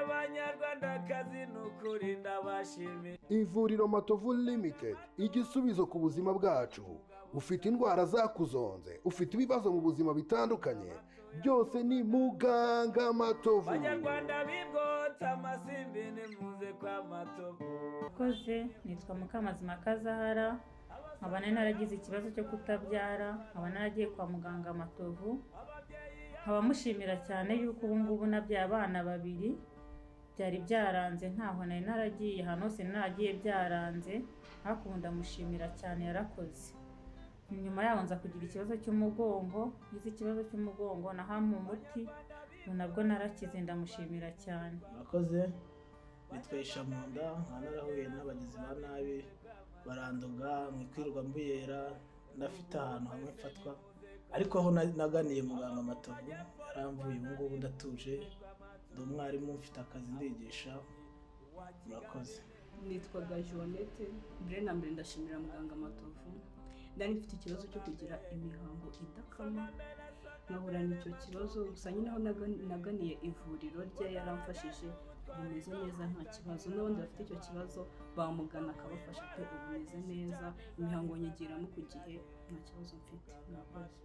banyarwandakazi n'ukuri ndabashimiye. Ivuriro Matovu Limited, igisubizo ku buzima bwacu. Ufite indwara zakuzonze, ufite ibibazo mu buzima bitandukanye, byose ni muganga Matovu. Banyarwanda bibwota amasimbi nimuze kwa Matovu. Koze nitwa Mukamazima Kazahara, nkaba naragize ikibazo cyo kutabyara, nkaba naragiye kwa muganga Matovu. Nkaba mushimira cyane yuko ubu ngubu nabyaye abana babiri, byari byaranze ntaho nari naragiye, hano hose naragiye byaranze, ariko ndamushimira cyane, yarakoze. Nyuma yaho nza kugira ikibazo cy'umugongo, gize ikibazo cy'umugongo nahamwe umuti, nabwo narakize, ndamushimira cyane. Nakoze bitwesha mu nda, narahuye n'abagizi ba nabi barandoga, mwikwirwa mbuyera, ndafite ahantu hamwe mfatwa, ariko aho naganiye muganga Matovu yaramvuye, ubu ngubu ndatuje, ndi umwarimu mfite akazi ndigisha. Murakoze. Nitwaga Joannette, mbere na mbere ndashimira muganga Matovu. Ndani mfite ikibazo cyo kugira imihango idakama, nkahura n'icyo kibazo, gusa nyine aho naganiye ivuriro rye yaramfashije, bimeze neza nta kibazo. N'abandi bafite icyo kibazo bamugana akabafasha pe, bimeze neza, imihango nyigiramo ku gihe, nta kibazo mfite. Murakoze.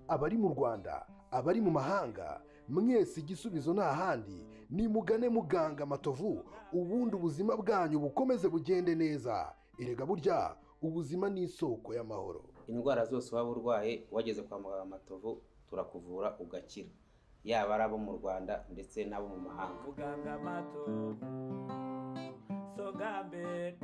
Abari mu Rwanda, abari mu mahanga, mwese igisubizo nta handi, ni mugane muganga Matovu, ubundi ubuzima bwanyu bukomeze bugende neza. Erega burya ubuzima ni isoko y'amahoro. Indwara zose waba urwaye wageze kwa muganga Matovu turakuvura ugakira, yaba ari abo mu Rwanda ndetse n'abo mu mahanga. Muganga Matovu, Sogambere.